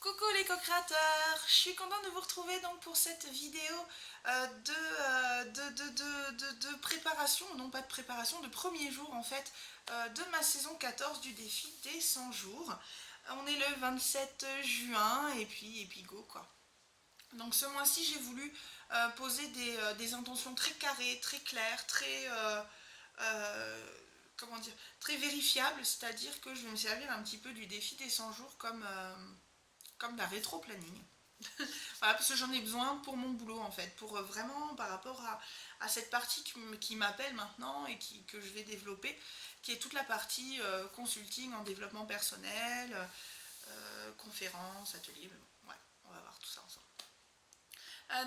Coucou les co-créateurs, je suis contente de vous retrouver donc pour cette vidéo de préparation, non pas de préparation, de premier jour en fait de ma saison 14 du défi des 100 jours. On est le 27 juin et puis go quoi. Donc ce mois-ci j'ai voulu poser des intentions très carrées, très claires, euh, comment dire, très vérifiables, c'est-à-dire que je vais me servir un petit peu du défi des 100 jours comme d'un rétro-planning. Voilà, parce que j'en ai besoin pour mon boulot en fait, pour vraiment par rapport à cette partie qui m'appelle maintenant et que je vais développer, qui est toute la partie consulting en développement personnel, conférences, ateliers, ouais, on va voir tout ça ensemble.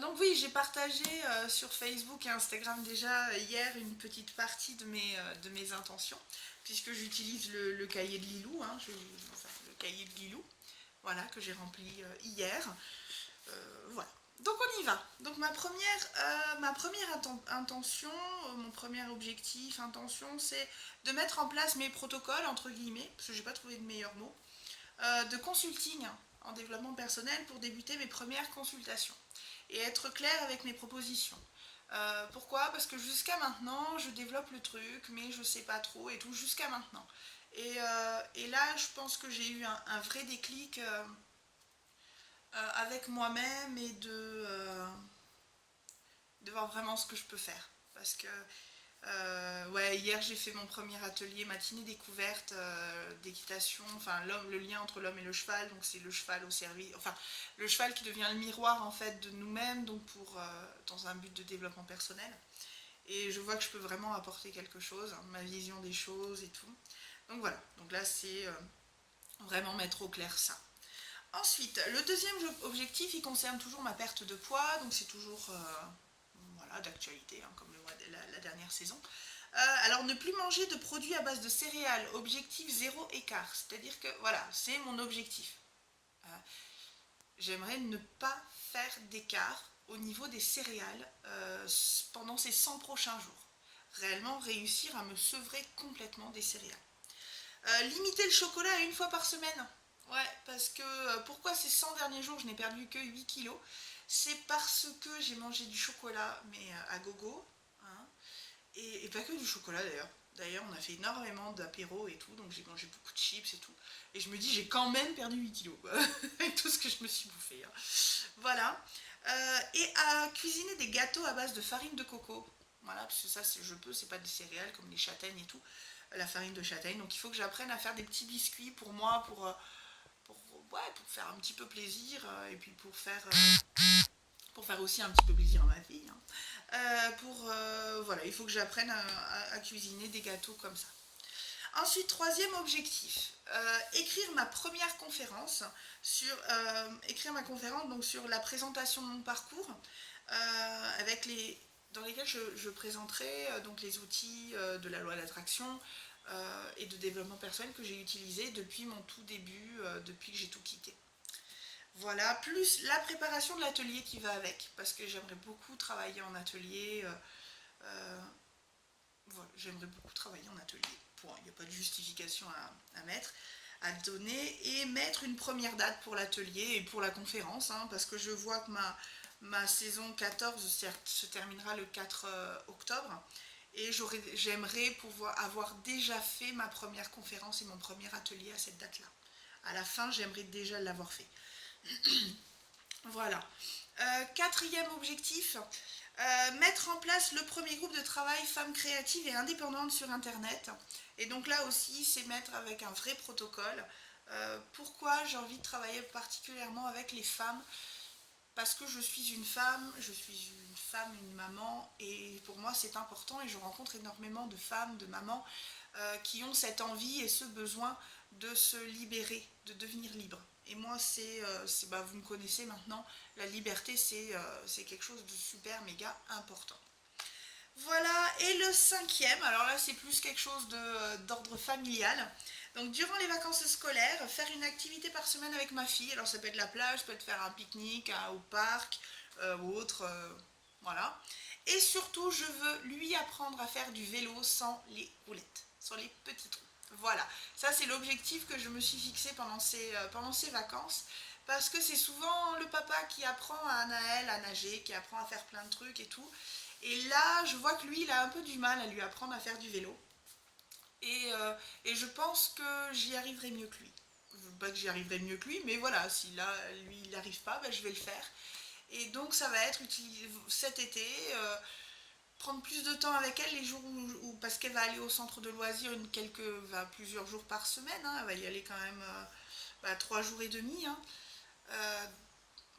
Donc oui, j'ai partagé sur Facebook et Instagram déjà hier une petite partie de mes intentions, puisque j'utilise le cahier de Lilou, hein, enfin, le cahier de Lilou, voilà, que j'ai rempli hier. Voilà. Donc on y va. Donc ma première intention, mon premier objectif, intention, c'est de mettre en place mes protocoles, entre guillemets, parce que j'ai pas trouvé de meilleur mot, de consulting en développement personnel pour débuter mes premières consultations et être clair avec mes propositions. Pourquoi? Parce que jusqu'à maintenant, je développe le truc, mais je sais pas trop et tout, jusqu'à maintenant. Et là, je pense que j'ai eu un vrai déclic avec moi-même et de voir vraiment ce que je peux faire. Parce que ouais, hier j'ai fait mon premier atelier matinée découverte d'équitation, enfin le lien entre l'homme et le cheval, donc c'est le cheval au service, enfin le cheval qui devient le miroir en fait de nous-mêmes, donc dans un but de développement personnel. Et je vois que je peux vraiment apporter quelque chose, hein, ma vision des choses et tout. Donc voilà, donc là c'est vraiment mettre au clair ça. Ensuite, le deuxième objectif, il concerne toujours ma perte de poids, donc c'est toujours voilà, d'actualité, hein, comme la dernière saison. Alors, ne plus manger de produits à base de céréales, objectif zéro écart, c'est-à-dire que voilà, c'est mon objectif. Euh, J'aimerais ne pas faire d'écart au niveau des céréales pendant ces 100 prochains jours. Réellement réussir à me sevrer complètement des céréales. Limiter le chocolat à une fois par semaine. Ouais, parce que pourquoi ces 100 derniers jours je n'ai perdu que 8 kilos? C'est parce que j'ai mangé du chocolat, mais à gogo, hein, et pas que du chocolat d'ailleurs. D'ailleurs, on a fait énormément d'apéros et tout, donc j'ai mangé beaucoup de chips et tout. Et je me dis, j'ai quand même perdu 8 kilos, quoi, avec tout ce que je me suis bouffé, hein. Voilà. Et à cuisiner des gâteaux à base de farine de coco. Voilà, parce que ça, je peux, c'est pas des céréales comme les châtaignes et tout, la farine de châtaigne. Donc il faut que j'apprenne à faire des petits biscuits pour moi, pour, ouais, pour faire un petit peu plaisir et puis pour faire aussi un petit peu plaisir à ma fille, hein. Voilà, il faut que j'apprenne à cuisiner des gâteaux comme ça. Ensuite, troisième objectif, écrire ma première conférence écrire ma conférence donc sur la présentation de mon parcours dans lesquels je présenterai donc les outils de la loi d'attraction et de développement personnel que j'ai utilisés depuis mon tout début, depuis que j'ai tout quitté. Voilà, plus la préparation de l'atelier qui va avec, parce que j'aimerais beaucoup travailler en atelier. Euh, voilà, j'aimerais beaucoup travailler en atelier. Point. Il n'y a pas de justification à mettre, à donner, et mettre une première date pour l'atelier et pour la conférence, hein, parce que je vois que ma saison 14 se terminera le 4 octobre. Et j'aimerais pouvoir avoir déjà fait ma première conférence et mon premier atelier à cette date-là. À la fin, j'aimerais déjà l'avoir fait. Voilà. Quatrième objectif, mettre en place le premier groupe de travail femmes créatives et indépendantes sur Internet. Et donc là aussi, c'est mettre avec un vrai protocole. Pourquoi j'ai envie de travailler particulièrement avec les femmes? Parce que je suis une femme, une maman, et pour moi c'est important, et je rencontre énormément de femmes, de mamans, qui ont cette envie et ce besoin de se libérer, de devenir libre. Et moi, vous me connaissez maintenant, la liberté, c'est quelque chose de super, méga important. Voilà, et le cinquième, alors là c'est plus quelque chose d'ordre familial. Donc durant les vacances scolaires, faire une activité par semaine avec ma fille. Alors ça peut être la plage, ça peut être faire un pique-nique au parc ou autre. Voilà. Et surtout, je veux lui apprendre à faire du vélo sans les roulettes, sans les petits trous. Voilà, ça c'est l'objectif que je me suis fixé pendant ces vacances. Parce que c'est souvent le papa qui apprend à Anaël à nager, qui apprend à faire plein de trucs et tout. Et là, je vois que lui, il a un peu du mal à lui apprendre à faire du vélo. Et, euh, et je pense que j'y arriverai mieux que lui. Pas que j'y arriverai mieux que lui, mais voilà, si là, lui, il n'arrive pas, ben, je vais le faire. Et donc, ça va être cet été, prendre plus de temps avec elle les jours parce qu'elle va aller au centre de loisirs plusieurs jours par semaine, hein, elle va y aller quand même 3 jours et demi. Hein. Euh,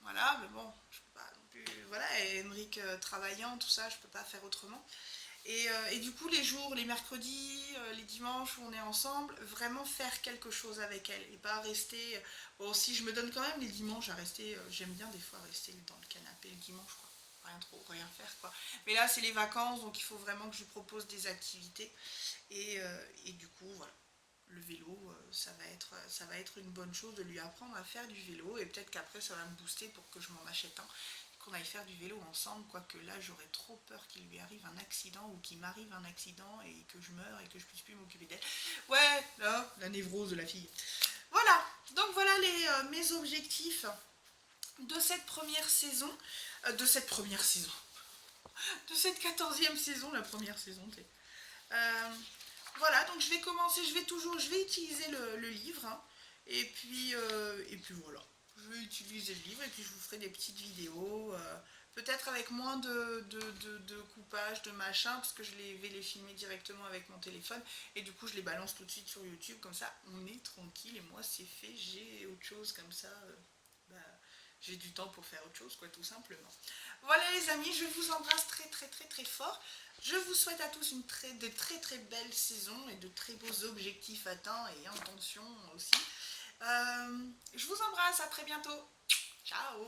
voilà, mais bon, je peux pas non plus. Voilà, et Henrik travaillant, tout ça, je peux pas faire autrement. Et du coup, les mercredis, les dimanches où on est ensemble, vraiment faire quelque chose avec elle et pas rester. Bon, si je me donne quand même les dimanches à rester, j'aime bien des fois rester dans le canapé le dimanche, quoi. Rien faire, quoi. Mais là, c'est les vacances, donc il faut vraiment que je lui propose des activités. Et du coup, voilà. Le vélo, ça va être une bonne chose de lui apprendre à faire du vélo et peut-être qu'après ça va me booster pour que je m'en achète un, qu'on aille faire du vélo ensemble, quoique là j'aurais trop peur qu'il lui arrive un accident ou qu'il m'arrive un accident et que je meure et que je puisse plus m'occuper d'elle. Ouais, là, la névrose de la fille. Voilà, donc voilà mes objectifs de cette première saison, de cette 14e saison, la première saison, tu sais. Euh, voilà, donc je vais utiliser le livre, hein, et puis voilà. Je vais utiliser le livre et puis je vous ferai des petites vidéos, peut-être avec moins de coupage, de machin, parce que vais les filmer directement avec mon téléphone, et du coup je les balance tout de suite sur YouTube, comme ça on est tranquille, et moi c'est fait, j'ai autre chose comme ça, bah, j'ai du temps pour faire autre chose, quoi, tout simplement. Voilà les amis, je vous embrasse très très très très fort. Je vous souhaite à tous de très très belles saisons et de très beaux objectifs atteints et intentions aussi. Je vous embrasse, à très bientôt. Ciao.